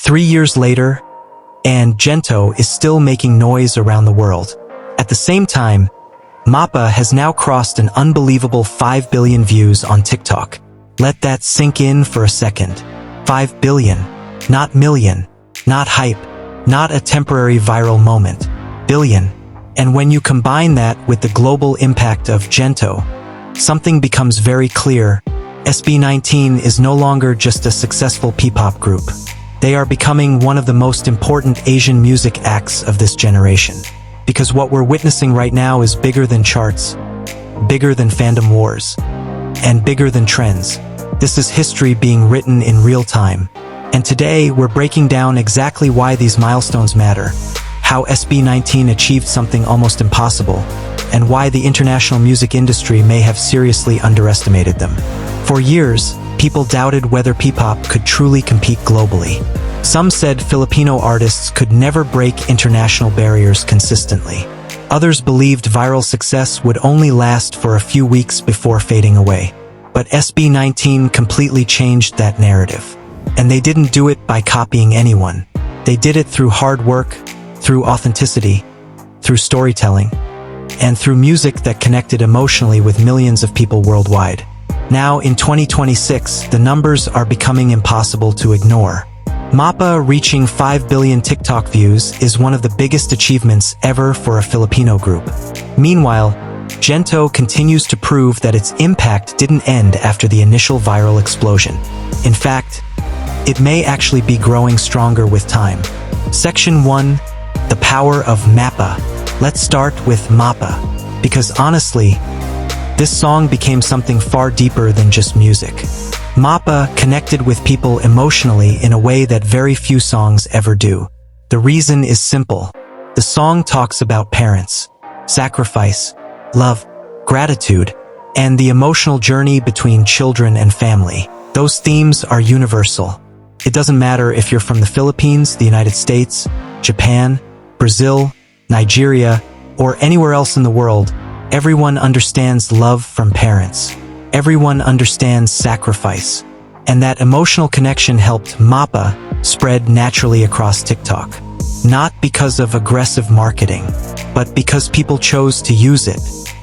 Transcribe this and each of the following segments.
3 years later, and Gento is still making noise around the world. At the same time, Mapa has now crossed an unbelievable 5 billion views on TikTok. Let that sink in for a second. 5 billion. Not million. Not hype. Not a temporary viral moment. Billion. And when you combine that with the global impact of Gento, something becomes very clear. SB19 is no longer just a successful P-pop group. They are becoming one of the most important Asian music acts of this generation. Because what we're witnessing right now is bigger than charts, bigger than fandom wars, and bigger than trends. This is history being written in real time. And today, we're breaking down exactly why these milestones matter, how SB19 achieved something almost impossible, and why the international music industry may have seriously underestimated them. For years, people doubted whether P-pop could truly compete globally. Some said Filipino artists could never break international barriers consistently. Others believed viral success would only last for a few weeks before fading away. But SB19 completely changed that narrative. And they didn't do it by copying anyone. They did it through hard work, through authenticity, through storytelling, and through music that connected emotionally with millions of people worldwide. Now, in 2026, the numbers are becoming impossible to ignore. Mapa reaching 5 billion TikTok views is one of the biggest achievements ever for a Filipino group. Meanwhile, Gento continues to prove that its impact didn't end after the initial viral explosion. In fact, it may actually be growing stronger with time. Section 1. The power of Mapa. Let's start with Mapa, because honestly, this song became something far deeper than just music. Mapa connected with people emotionally in a way that very few songs ever do. The reason is simple. The song talks about parents, sacrifice, love, gratitude, and the emotional journey between children and family. Those themes are universal. It doesn't matter if you're from the Philippines, the United States, Japan, Brazil, Nigeria, or anywhere else in the world. Everyone understands love from parents. Everyone understands sacrifice. And that emotional connection helped Mapa spread naturally across TikTok. Not because of aggressive marketing, but because people chose to use it.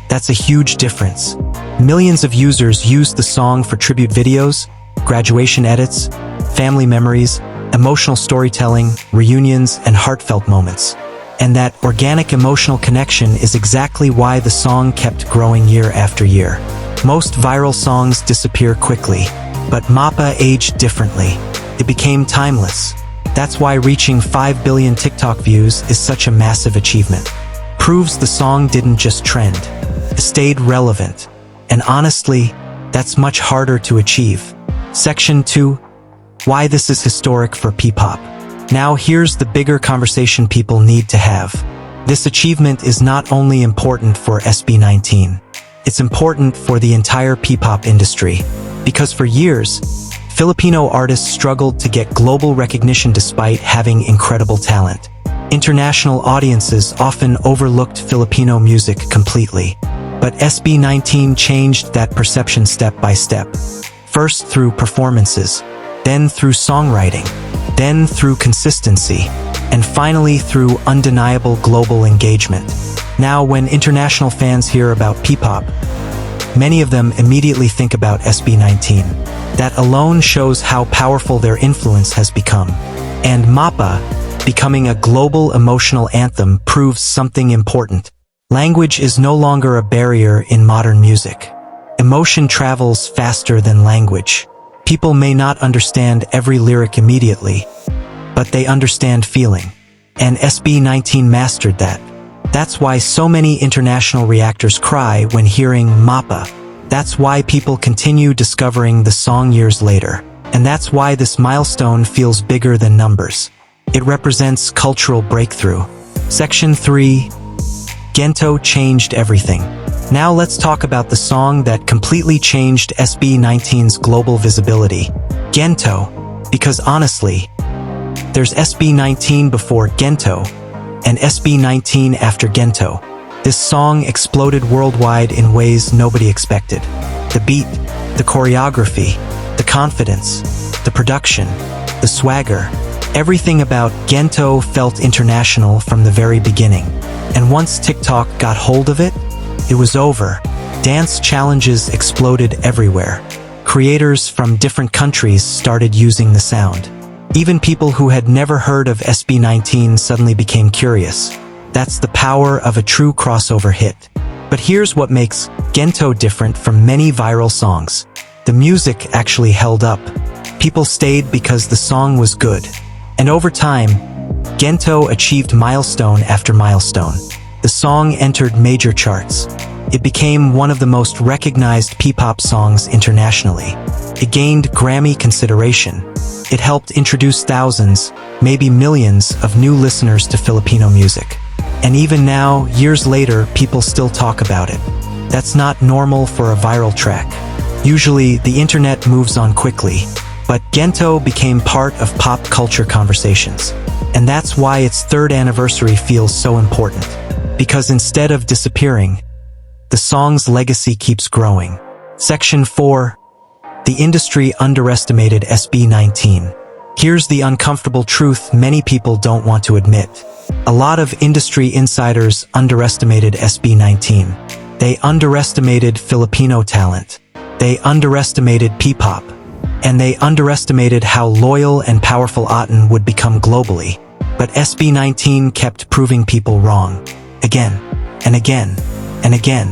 That's a huge difference. Millions of users used the song for tribute videos, graduation edits, family memories, emotional storytelling, reunions, and heartfelt moments. And that organic emotional connection is exactly why the song kept growing year after year. Most viral songs disappear quickly, but Mapa aged differently. It became timeless. That's why reaching 5 billion TikTok views is such a massive achievement. Proves the song didn't just trend. It stayed relevant. And honestly, that's much harder to achieve. Section 2. Why this is historic for P-pop. Now here's the bigger conversation people need to have. This achievement is not only important for SB19. It's important for the entire P-pop industry. Because for years, Filipino artists struggled to get global recognition despite having incredible talent. International audiences often overlooked Filipino music completely. But SB19 changed that perception step by step. First through performances, then through songwriting, then through consistency, and finally through undeniable global engagement. Now, when international fans hear about P-pop, many of them immediately think about SB19. That alone shows how powerful their influence has become. And Mapa, becoming a global emotional anthem, proves something important. Language is no longer a barrier in modern music. Emotion travels faster than language. People may not understand every lyric immediately, but they understand feeling. And SB19 mastered that. That's why so many international reactors cry when hearing Mapa. That's why people continue discovering the song years later. And that's why this milestone feels bigger than numbers. It represents cultural breakthrough. Section 3. Gento changed everything. Now let's talk about the song that completely changed SB19's global visibility. Gento. Because honestly, there's SB19 before Gento, and SB19 after Gento. This song exploded worldwide in ways nobody expected. The beat, the choreography, the confidence, the production, the swagger. Everything about Gento felt international from the very beginning. And once TikTok got hold of it, it was over. Dance challenges exploded everywhere. Creators from different countries started using the sound. Even people who had never heard of SB19 suddenly became curious. That's the power of a true crossover hit. But here's what makes Gento different from many viral songs. The music actually held up. People stayed because the song was good. And over time, Gento achieved milestone after milestone. The song entered major charts. It became one of the most recognized P-pop songs internationally. It gained Grammy consideration. It helped introduce thousands, maybe millions, of new listeners to Filipino music. And even now, years later, people still talk about it. That's not normal for a viral track. Usually, the internet moves on quickly. But Gento became part of pop culture conversations. And that's why its third anniversary feels so important. Because instead of disappearing, the song's legacy keeps growing. Section 4. The industry underestimated SB19. Here's the uncomfortable truth many people don't want to admit. A lot of industry insiders underestimated SB19. They underestimated Filipino talent. They underestimated P-pop. And they underestimated how loyal and powerful Aten would become globally. But SB19 kept proving people wrong. Again, and again, and again.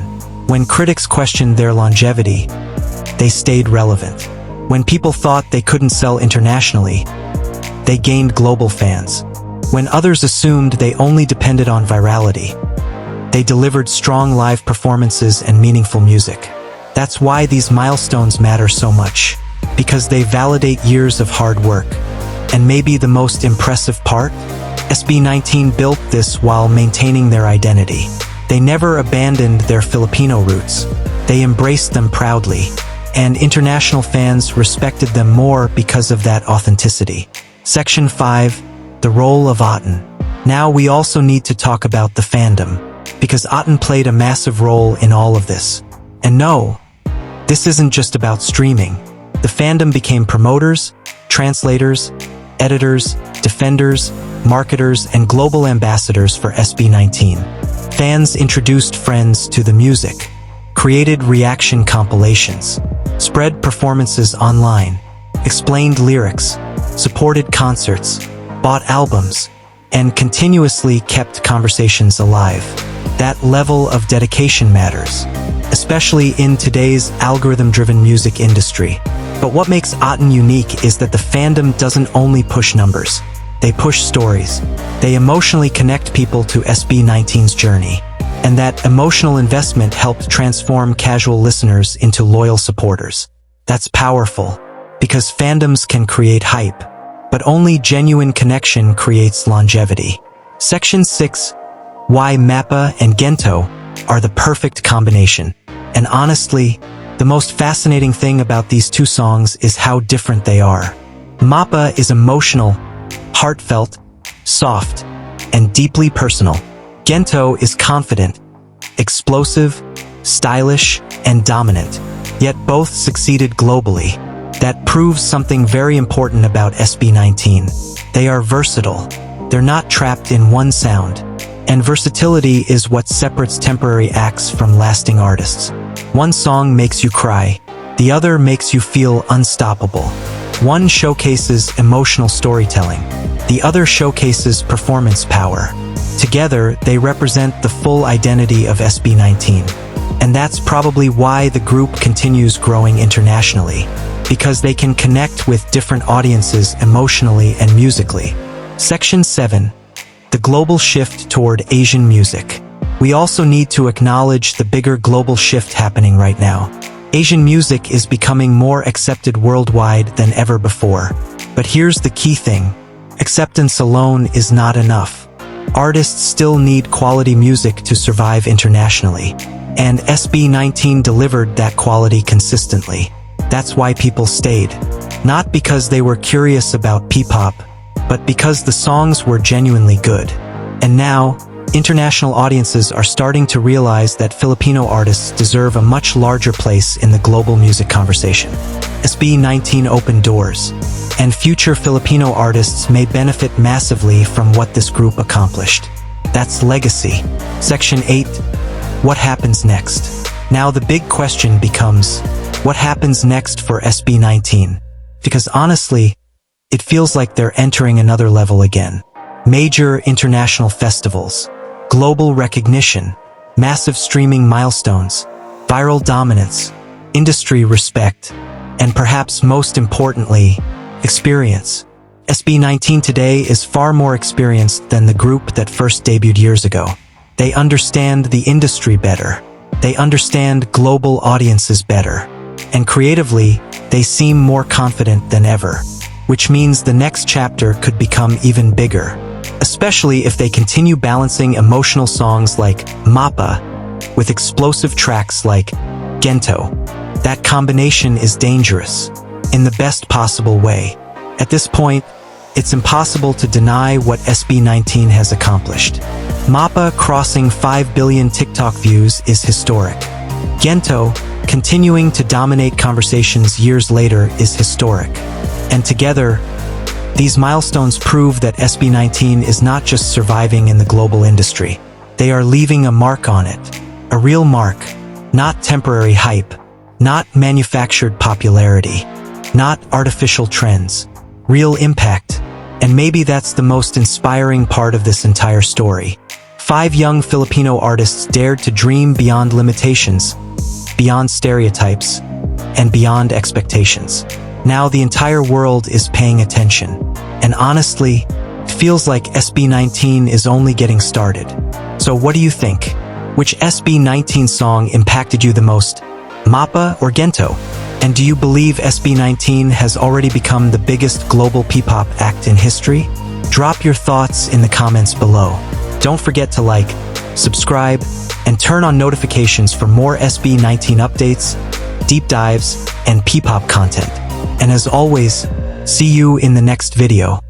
When critics questioned their longevity, they stayed relevant. When people thought they couldn't sell internationally, they gained global fans. When others assumed they only depended on virality, they delivered strong live performances and meaningful music. That's why these milestones matter so much. Because they validate years of hard work. And maybe the most impressive part? SB19 built this while maintaining their identity. They never abandoned their Filipino roots. They embraced them proudly. And international fans respected them more because of that authenticity. Section 5. The role of Aten. Now we also need to talk about the fandom. Because Aten played a massive role in all of this. And no, this isn't just about streaming. The fandom became promoters, translators, editors, defenders, marketers, and global ambassadors for SB19. Fans introduced friends to the music, created reaction compilations, spread performances online, explained lyrics, supported concerts, bought albums, and continuously kept conversations alive. That level of dedication matters, especially in today's algorithm-driven music industry. But what makes Aten unique is that the fandom doesn't only push numbers. They push stories. They emotionally connect people to SB19's journey. And that emotional investment helped transform casual listeners into loyal supporters. That's powerful, because fandoms can create hype, but only genuine connection creates longevity. Section 6. Why Mapa and Gento are the perfect combination. And honestly, the most fascinating thing about these two songs is how different they are. Mapa is emotional, heartfelt, soft, and deeply personal. Gento is confident, explosive, stylish, and dominant. Yet both succeeded globally. That proves something very important about SB19. They are versatile. They're not trapped in one sound. And versatility is what separates temporary acts from lasting artists. One song makes you cry. The other makes you feel unstoppable. One showcases emotional storytelling. The other showcases performance power. Together, they represent the full identity of SB19. And that's probably why the group continues growing internationally. Because they can connect with different audiences emotionally and musically. Section 7. The global shift toward Asian music. We also need to acknowledge the bigger global shift happening right now. Asian music is becoming more accepted worldwide than ever before. But here's the key thing. Acceptance alone is not enough. Artists still need quality music to survive internationally. And SB19 delivered that quality consistently. That's why people stayed. Not because they were curious about P-pop, but because the songs were genuinely good. And now, international audiences are starting to realize that Filipino artists deserve a much larger place in the global music conversation. SB19 opened doors. and future Filipino artists may benefit massively from what this group accomplished. That's legacy. Section 8. What happens next? Now the big question becomes, what happens next for SB19? Because honestly, it feels like they're entering another level again. Major international festivals, global recognition, massive streaming milestones, viral dominance, industry respect, and perhaps most importantly, experience. SB19 today is far more experienced than the group that first debuted years ago. They understand the industry better. They understand global audiences better. And creatively, they seem more confident than ever, which means the next chapter could become even bigger, especially if they continue balancing emotional songs like Mapa with explosive tracks like Gento. That combination is dangerous, in the best possible way. At this point, it's impossible to deny what SB19 has accomplished. Mapa crossing 5 billion TikTok views is historic. Gento continuing to dominate conversations years later is historic. And together, these milestones prove that SB19 is not just surviving in the global industry. They are leaving a mark on it. A real mark, not temporary hype, not manufactured popularity, not artificial trends. Real impact. And maybe that's the most inspiring part of this entire story. 5 young Filipino artists dared to dream beyond limitations, beyond stereotypes, and beyond expectations. Now the entire world is paying attention. And honestly, it feels like SB19 is only getting started. So what do you think? Which SB19 song impacted you the most? Mapa or Gento? And do you believe SB19 has already become the biggest global P-pop act in history? Drop your thoughts in the comments below. Don't forget to like, subscribe, and turn on notifications for more SB19 updates, deep dives, and P-pop content. And as always, see you in the next video.